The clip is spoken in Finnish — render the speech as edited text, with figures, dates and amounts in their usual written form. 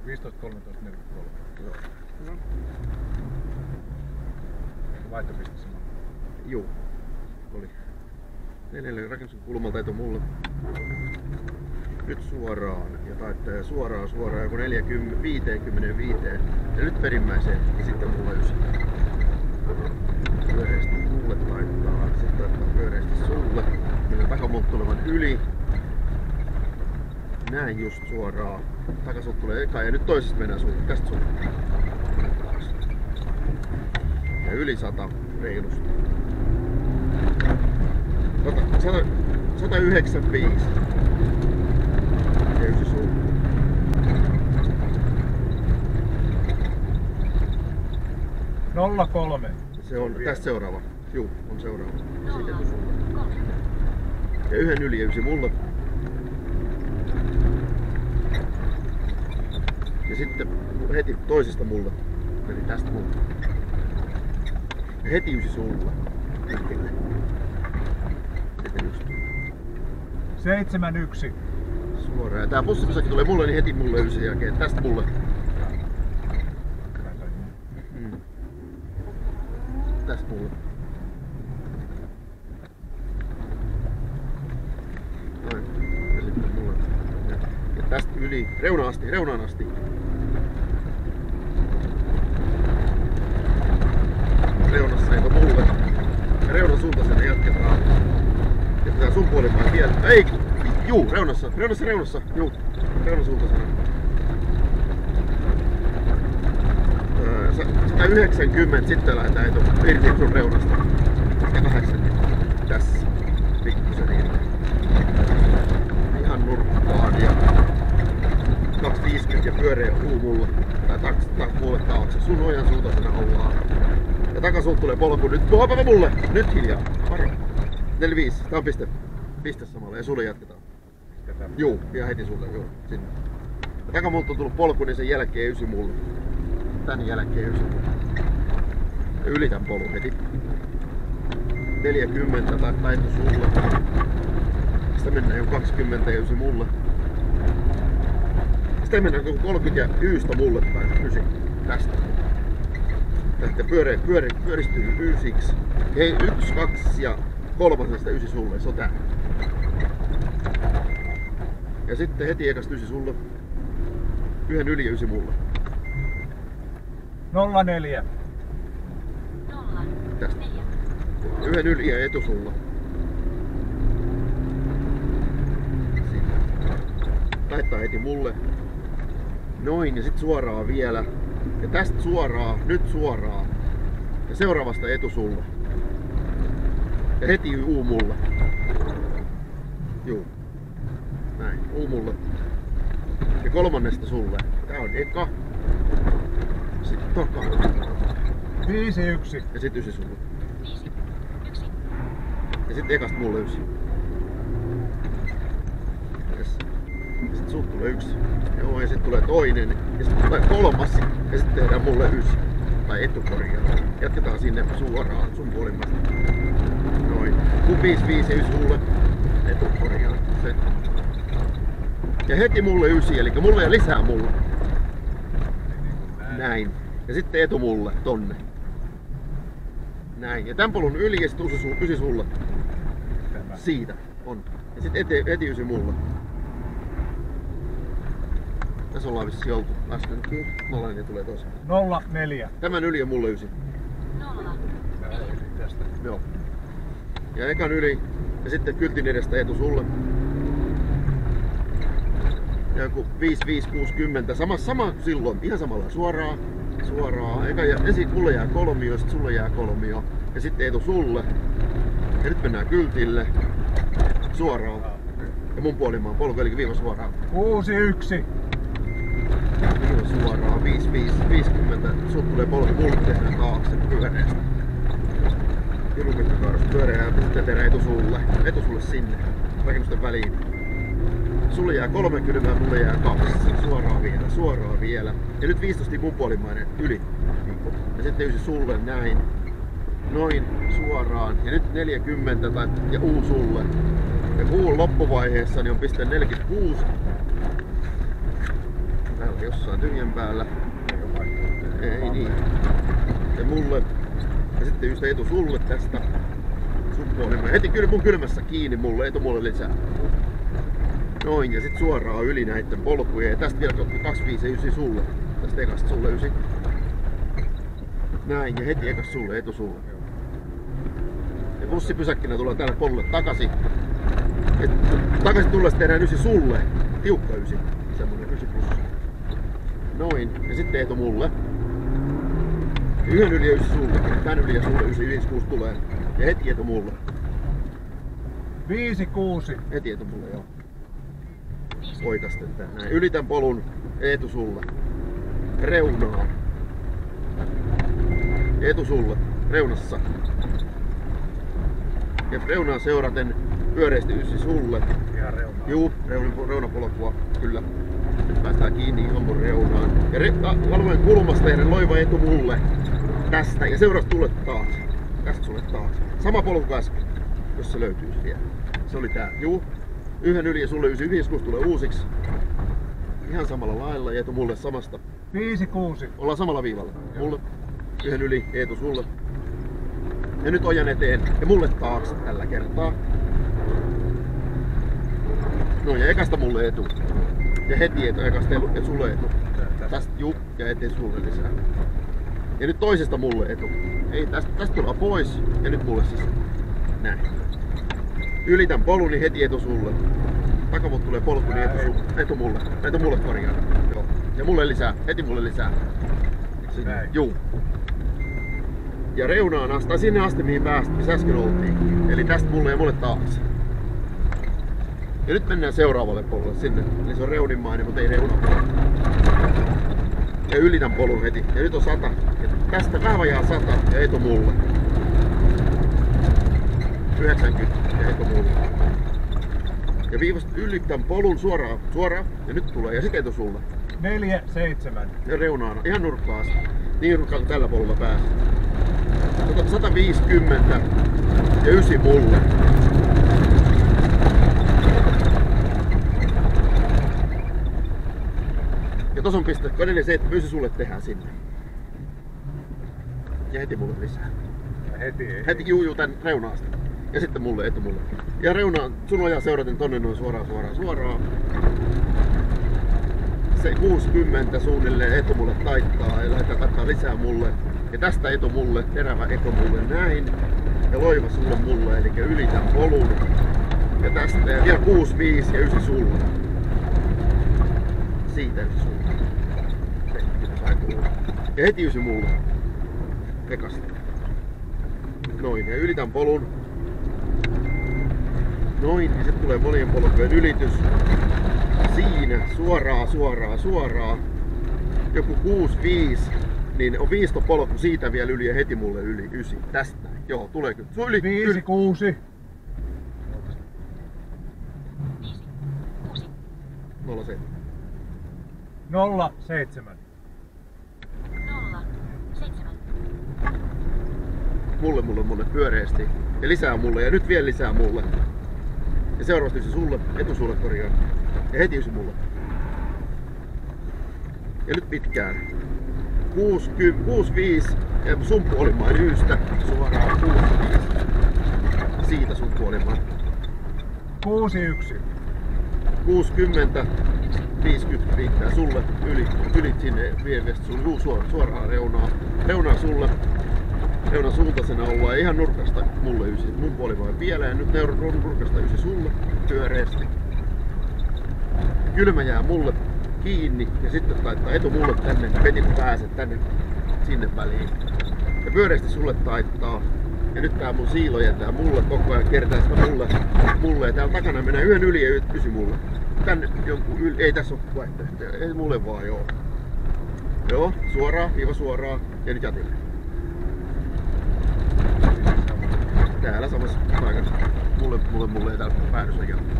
15, 13, 43. Joo. No. Vaihtopiste sama. Juu. Oli. 4 rakennuksen kulmalta etu mulle. Nyt suoraan ja taittaa suoraan joku 40, 55 ja nyt perimmäiseen ja sitten mulla 9. Pyöreästi mulle taittaa, sitten taittaa pyöreästi sulle. Mennään takamulta tulevan yli. Näin just suoraan. Takasulta tulee eka ja nyt toisesta mennään sulle. Tästä sulle. Ja yli 100 reilusti. 195. Ja 9 sulle. Nolla 3. Se on tästä seuraava. Juu, on seuraava. Siitä etu sulle. Ja 1 yli ja 9 mulle. Ja sitten heti toisesta mulle. Eli tästä mulle. Ja heti 9 sulle. Yhdelle. Sitten 1. 7, 1. Suoraan. Ja tää bussipysäkki tulee mulle, niin heti mulle 9 jälkeen. Tästä mulle. Tästä mulle. Noin. Ja sitten mulle. Ja tästä yli. Reunaan asti. Reunassa ei mulle. Ja reunan suuntaisena jatketaan. Ja pitää sun puolimaan vielä. Ei! Juu, reunassa. Juu, reunan suuntaisena. 190 sitten lähdetään irti sun reunasta. 180. Tässä. Pikkusen irti. Ihan nurkkaan ja 250 ja pyöreä mulle. Tai mulle taakse. Sun ojan suuntaisena ollaan. Ja takasulta tulee polku nyt. Puhapa mulle! Nyt hiljaa. Varo. 45. Tää on piste. Piste samalla ja sulle jatketaan. Juu, ja heti sulle. Juu, sinne. Ja takamulta on tullut polku, niin sen jälkeen 9 mulle. Tän jälkeen 9 mulle. Ja ylitän polun heti. 40 tai taito sulle. Sitten mennään jo 20 ja 9 mulle. Sitten mennään 30 ja 9 mulle tai 9. Tästä. Lähtee pyöristyy 9. Hei, 1, 2 ja 3 9 sulle. Se on tää. Ja sitten heti ekasta 9 sulle. 1 yli ja 9 mulle. 04. Tästä. 1 yli ja etu sulla. Taittaa heti mulle. Noin ja sit suoraan vielä. Ja tästä suoraan, nyt suoraan. Ja seuraavasta etu sulla. Ja heti U mulle. Juu. Näin, U mulle. Ja kolmannesta sulle. Tää on eka. Sitten takaa. 5, 1. Ja sit 9 sulle. Ja sit ekasta mulle 9. Yes. Ja sit sulta tulee 1. Joo, ja sit tulee toinen. Ja sit tulee 3. Ja sit tehdään mulle 9. Tai etukorjaa. Jatketaan sinne suoraan sun puolimasta. Noin. Kun 5, 5 ja 9 sulle. Etukorjaa. Se. Ja heti mulle 9, eli mulle ja lisää mulle. Näin. Ja sitten etu mulle tonne. Näin. Ja tän polun yli ja sit 9 sulle. Siitä on. Ja sit eti 9 mulle. Tässä ollaan vissiin oltu äskenkin. 0 tulee tossa. 04. Tämän yli on mulle 9. 0. Tästä. Joo. Ja ekan yli. Ja sitten kyltin edestä etu sulle. Ja joku 5, 5, 60. Sama silloin. Ihan samalla. Suoraan. Ensin mulle jää kolmio, sit sulle jää kolmio. Ja sitten etu sulle. Ja nyt mennään kyltille. Suoraan. Ja mun puolimaan polku, eli viiva suoraan. 6, 1. Viiva suoraan. 5, 5, 50. Sut tulee polku, mulle tehdään taakse pyöreästi. Kilometrikaarasta pyöreää, sitten tehdään etu sulle sinne. Rakennusten väliin. Sulle jää 30, mulle jää 2. Suoraan vielä. Ja nyt 15 mun puolimainen yli. Ja sitten 9 sulle näin. Noin suoraan. Ja nyt 40 ja U sulle. Ja U loppuvaiheessa niin on piste 46. Tällä. jossain tyhjän päällä. Ei niin. Ja mulle. Ja sitten just Eetu sulle tästä. Sun puolelle. Heti mun kylmässä kiinni mulle. Eetu mulle lisää. Noin. Ja sit suoraan yli näitten polkujen. Ja tästä vielä 25 ja 9 sulle. Tästä ekasta sulle 9. Näin. Ja heti ekas sulle. Eetu sulle. Ja bussipysäkkinä tullaan täällä polulle takaisin. Et takaisin tullessa tehdään 9 sulle. Tiukka 9. Semmonen 9 bussi. Noin. Ja sitten Eetu mulle. Yhden yli ja 9 sulle. Tän yli ja sulle 9, 5, 6 tulee. Ja heti Eetu mulle. 5, 6. Heti Eetu mulle, joo. Poikasten tää. Näin. Ylitän polun. Eetu sulle. Reunaa. Eetu sulle. Reunassa. Ja reunaa seuraten pyöreästi 9 sulle. Ihan reunaa. Juu, reunapolkua. Kyllä. Nyt päästään kiinni ihan mun reunaan. Ja valvojen kulmasta tehdään loiva Eetu mulle. Tästä. Ja seuraavaksi tulle taas. Tästä sulle taas. Sama polku kuin äsken. Jos se löytyy vielä. Se oli tää. Juu. Yhden yli ja sulle 956 tulee uusiksi. Ihan samalla lailla. Eetu mulle samasta. 5, 6. Ollaan samalla viivalla. Mulle. Yhden yli. Eetu sulle. Ja nyt ojan eteen. Ja mulle taakse tällä kertaa. No ja ekasta mulle Eetu. Ja heti Eetu. Ekasta ja sulle Eetu. Tästä juu. Ja eteen sulle lisää. Ja nyt toisesta mulle Eetu. Ei, tästä tullaan pois. Ja nyt mulle siis. Näin. Ylitän polun, niin heti Eetu sulle. Takavut tulee polku, niin Eetu mulle. Eetu mulle korjaan. Joo. Ja mulle lisää. Heti mulle lisää. Sinne. Juu. Ja reunaan asti, sinne asti mihin päästä, missä äsken oltiin. Eli tästä mulle ja mulle taakse. Ja nyt mennään seuraavalle polulle sinne. Eli se on reunimmainen, mutta ei reunapolku. Ja ylitän polun heti. Ja nyt on 100. Ja tästä vähän vajaa 100 ja Eetu mulle. 90 ja Eetu mulle. Ja viivasta ylitän polun suoraan. Ja nyt tulee. Ja sit Eetu sulle. 4, 7. Ja reunaan. Ihan nurkkaan. Niin nurkkaan kuin tällä polulla pääsee. 150 ja 9 mulle. Ja tos on piste. Edelleen se, että 9 sulle tehdään sinne. Ja heti mulle lisää. Ja heti Juu tän reunaasta. Ja sitten mulle, Eetu mulle. Ja reunaan sun ojaa seuraten tonne noin suoraan. Se 60 suunnilleen Eetu mulle taittaa ja lähdetään taittaa lisää mulle. Ja tästä Eetu mulle, terävä Eetu mulle näin. Ja loiva sulle mulle, eli ylitän polun. Ja tästä ja vielä 6, 5 ja 9 sulle. Siitä 9 sulle. Ja heti 9 mulle. Ekasta. Noin, ja ylitän polun. Noin, ja sitten tulee monien polkujen ylitys. Siinä, suoraan. Joku 6, 5. Niin on 5 polku siitä vielä yli ja heti mulle yli 9. Tästä. Joo, tulee kyllä. 5, 6. 07. 0, 7. Mulle pyöreästi. Ja lisää mulle ja nyt vielä lisää mulle. Ja seuraavasti se sulle, Eetu sulle korjaan. Ja heti 9 mulle. Ja nyt pitkään. 6, 5 ja sun puolimaan yystä suoraan 6, 5. Siitä sun puolimaan. 6, 1. 60, 50 riittää sulle. Ylit sinne vievestä sun suoraan reunaa sulle. Reunan suuntaisena ollaan ihan nurkasta mulle 9. Mun puolimaan vielä ja nyt nurkasta 9 sulle pyöreästi. Kylmä jää mulle kiinni ja sitten taittaa Eetu mulle tänne, heti kun pääset tänne sinne väliin. Ja pyöreästi sulle taittaa. Ja nyt tää mun siiloja tää mulle koko ajan kertaa sitä mulle ja täällä takana mennään yhden yli ja 9 mulle. Tänne jonkun yli, ei tässä oo vaihtoehtoja, ei mulle vaan joo. Joo, suoraan, viiva suoraan ja nyt jatille. Täällä samassa paikassa. Mulle ei täällä päädyssä jatille.